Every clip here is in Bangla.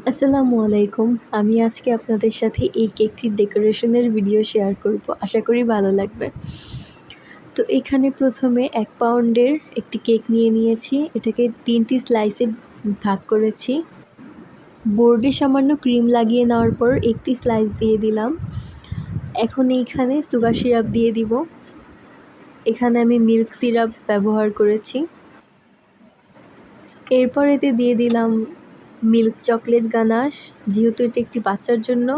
আসসালামু আলাইকুম। আমি আজকে আপনাদের সাথে এই কেকটির ডেকোরেশনের ভিডিও শেয়ার করব। আশা করি ভালো লাগবে। তো এখানে প্রথমে ১ পাউন্ডের একটি কেক নিয়ে নিয়েছি। এটাকে ৩টি স্লাইসে ভাগ করেছি। বোর্ডে সামান্য ক্রিম লাগিয়ে নেওয়ার পর একটি স্লাইস দিয়ে দিলাম। এখন এইখানে সুগার সিরাপ দিয়ে দিব। এখানে আমি মিল্ক সিরাপ ব্যবহার করেছি। এরপর এতে দিয়ে দিলাম মিল্ক চকলেট গানাশ। যেহেতু এটা একটি বাচ্চার জন্য,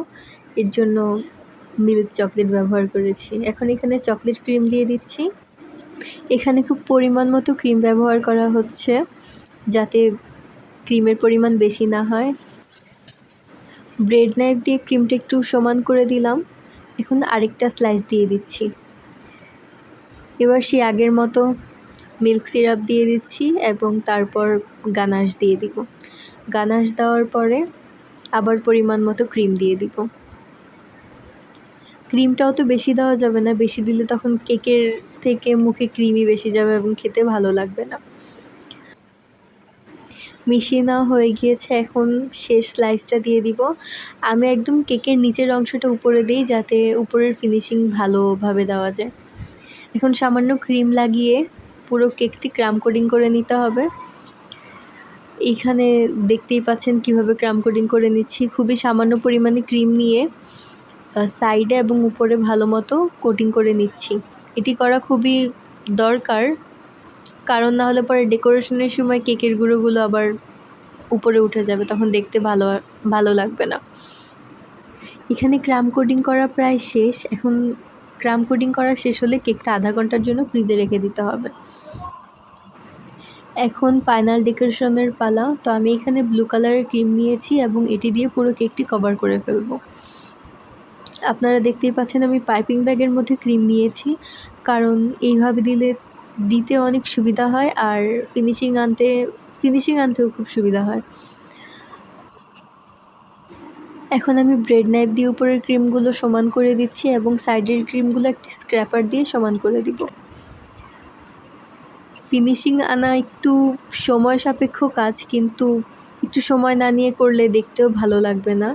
এর জন্য মিল্ক চকলেট ব্যবহার করেছি। এখন এখানে চকলেট ক্রিম দিয়ে দিচ্ছি। এখানে খুব পরিমাণ মতো ক্রিম ব্যবহার করা হচ্ছে, যাতে ক্রিমের পরিমাণ বেশি না হয়। ব্রেড নাইফ দিয়ে ক্রিমটা একটু সমান করে দিলাম। এখন আরেকটা স্লাইস দিয়ে দিচ্ছি। এবার সেই আগের মতো মিল্ক সিরাপ দিয়ে দিচ্ছি এবং তারপর গানাশ দিয়ে দিব। গানাশ দেওয়ার পরে আবার পরিমাণ মতো ক্রিম দিয়ে দিব। ক্রিমটাও তো বেশি দেওয়া যাবে না, বেশি দিলে তখন কেকের থেকে মুখে ক্রিমই বেশি যাবে এবং খেতে ভালো লাগবে না। মিশিয়ে নেওয়া হয়ে গিয়েছে, এখন শেষ স্লাইসটা দিয়ে দিব। আমি একদম কেকের নিচের অংশটা উপরে দিই, যাতে উপরের ফিনিশিং ভালোভাবে দেওয়া যায়। এখন সামান্য ক্রিম লাগিয়ে পুরো কেকটি ক্রাম কোটিং করে নিতে হবে। এইখানে দেখতেই পাচ্ছেন কিভাবে ক্রাম কোটিং করে নিচ্ছি। খুবই সামান্য পরিমাণে ক্রিম নিয়ে সাইডে এবং উপরে ভালো মতো কোটিং করে নিচ্ছি। এটি করা খুবই দরকার, কারণ না হলে পরে ডেকোরেশনের সময় কেকের গুঁড়োগুলো আবার উপরে উঠে যাবে, তখন দেখতে ভালো লাগবে না। এখানে ক্রাম কোটিং করা প্রায় শেষ। এখন ক্রাম কোটিং করা শেষ হলে কেকটা আধা ঘন্টার জন্য ফ্রিজে রেখে দিতে হবে। এখন ফাইনাল ডেকোরেশনের পালা। তো আমি এখানে ব্লু কালারের ক্রিম নিয়েছি এবং এটি দিয়ে পুরো কেকটি কভার করে ফেলবো। আপনারা দেখতেই পাচ্ছেন আমি পাইপিং ব্যাগের মধ্যে ক্রিম নিয়েছি, কারণ এইভাবে দিতে অনেক সুবিধা হয় আর ফিনিশিং আনতেও খুব সুবিধা হয়। এখন আমি ব্রেড নাইফ দিয়ে উপরের ক্রিমগুলো সমান করে দিচ্ছি এবং সাইডের ক্রিমগুলো একটি স্ক্র্যাপার দিয়ে সমান করে দিব। ফিনিশিং আনা একটু সময় সাপেক্ষ কাজ, কিন্তু একটু সময় না নিয়ে করলে দেখতেও ভালো লাগবে না।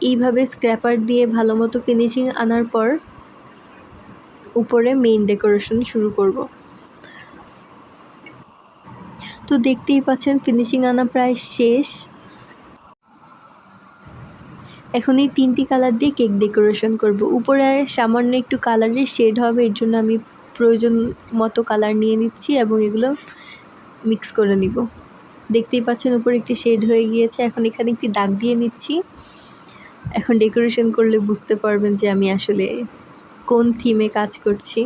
এইভাবে স্ক্র্যাপার দিয়ে ভালো মতো ফিনিশিং আনার পর উপরে মেইন ডেকোরেশন শুরু করব। তো দেখতেই পাচ্ছেন ফিনিশিং আনা প্রায় শেষ। এখন এই 3টি কালার দিয়ে কেক ডেকোরেশন করব। উপরে সামান্য একটু কালারের শেড হবে, এর জন্য আমি প্রয়োজন মতো কালার নিয়ে নিচ্ছি এবং এগুলো মিক্স করে নিব। দেখতেই পাচ্ছেন উপরে একটি শেড হয়ে গিয়েছে। এখন এখানে একটি দাগ দিয়ে নিচ্ছি। এখন ডেকোরেশন করলে বুঝতে পারবেন যে আমি আসলে কোন থিমে কাজ করছি।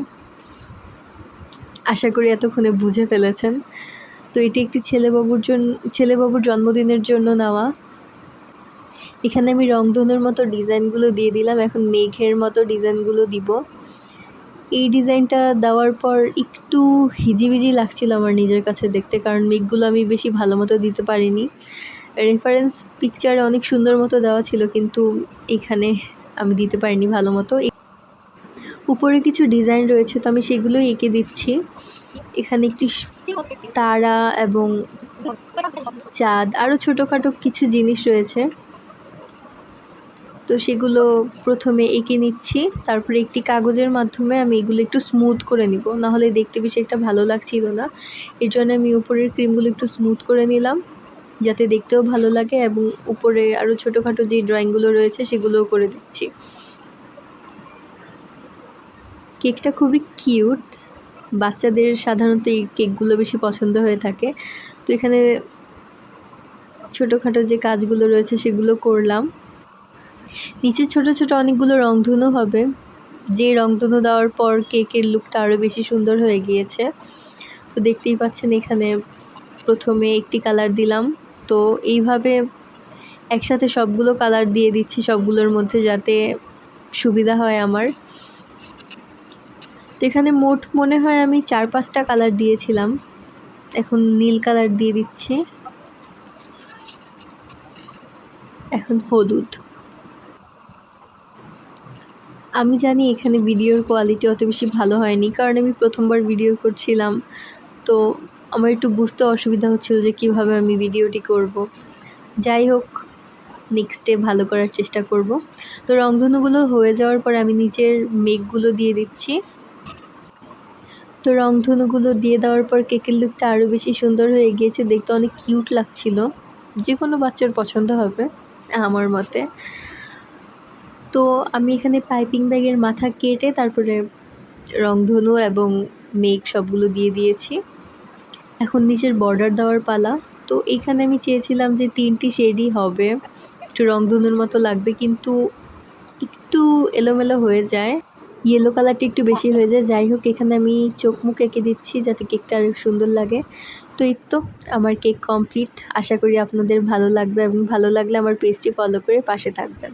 আশা করি এতক্ষণে বুঝে ফেলেছেন। তো এটি একটি ছেলেবাবুর জন্মদিনের জন্য নেওয়া। এখানে আমি রংধনুর মতো ডিজাইনগুলো দিয়ে দিলাম। এখন মেঘের মতো ডিজাইনগুলো দিব। এই ডিজাইনটা দেওয়ার পর একটু হিজিবিজি লাগছিল আমার নিজের কাছে দেখতে, কারণ মেঘগুলো আমি বেশি ভালো মতো দিতে পারিনি। রেফারেন্স পিকচারে অনেক সুন্দর মতো দেওয়া ছিল, কিন্তু এখানে আমি দিতে পারিনি ভালো মতো। উপরে কিছু ডিজাইন রয়েছে, তো আমি সেগুলোই এঁকে দিচ্ছি। এখানে একটি তারা এবং চাঁদ, আরও ছোটোখাটো কিছু জিনিস রয়েছে, তো সেগুলো প্রথমে এঁকে নিচ্ছি। তারপরে একটি কাগজের মাধ্যমে আমি এগুলো একটু স্মুথ করে নিব, নাহলে দেখতে বেশি একটা ভালো লাগছিল না। এর জন্য আমি উপরের ক্রিমগুলো একটু স্মুথ করে নিলাম, যাতে দেখতেও ভালো লাগে, এবং উপরে আরও ছোটোখাটো যে ড্রয়িংগুলো রয়েছে সেগুলোও করে দিচ্ছি। কেকটা খুবই কিউট, বাচ্চাদের সাধারণত এই কেকগুলো বেশি পছন্দ হয়ে থাকে। তো এখানে ছোটোখাটো যে কাজগুলো রয়েছে সেগুলো করলাম। নিচে ছোট ছোট অনেকগুলো রংধনু হবে, যে রংধনু দেওয়ার পর কেকের লুকটা আরও বেশি সুন্দর হয়ে গিয়েছে। তো দেখতেই পাচ্ছেন এখানে প্রথমে একটি কালার দিলাম। তো এইভাবে একসাথে সবগুলো কালার দিয়ে দিচ্ছি সবগুলোর মধ্যে, যাতে সুবিধা হয় আমার। তো এখানে মোট মনে হয় আমি 4-5টা কালার দিয়েছিলাম। এখন নীল কালার দিয়ে দিচ্ছি। এখন হলুদ। আমি জানি এখানে ভিডিওর কোয়ালিটি অত বেশি ভালো হয়নি, কারণ আমি প্রথমবার ভিডিও করছিলাম। তো আমার একটু বুঝতে অসুবিধা হচ্ছিল যে কিভাবে আমি ভিডিওটি করব। যাই হোক, নেক্সটে ভালো করার চেষ্টা করব। তো রংধনুগুলো হয়ে যাওয়ার পর আমি নিচের মেঘগুলো দিয়ে দিচ্ছি। তো রংধনুগুলো দিয়ে দেওয়ার পর কেকের লুকটা আরও বেশি সুন্দর হয়ে গিয়েছে, দেখতে অনেক কিউট লাগছিল, যে কোনো বাচ্চার পছন্দ হবে আমার মতে। তো আমি এখানে পাইপিং ব্যাগের মাথা কেটে তারপরে রংধনু এবং মেঘ সবগুলো দিয়ে দিয়েছি। এখন নিচের বর্ডার দেওয়ার পালা। তো এখানে আমি চেয়েছিলাম যে 3টি শেডই হবে, একটু রংধনুর মতো লাগবে, কিন্তু একটু এলোমেলো হয়ে যায়, ইয়েলো কালারটা একটু বেশি হয়ে যায়। যাই হোক, এখানে আমি চোখ মুখ এঁকে দিচ্ছি যাতে কেকটা আরও সুন্দর লাগে। তো এই তো আমার কেক কমপ্লিট। আশা করি আপনাদের ভালো লাগবে, এবং ভালো লাগলে আমার পেজটি ফলো করে পাশে থাকবেন।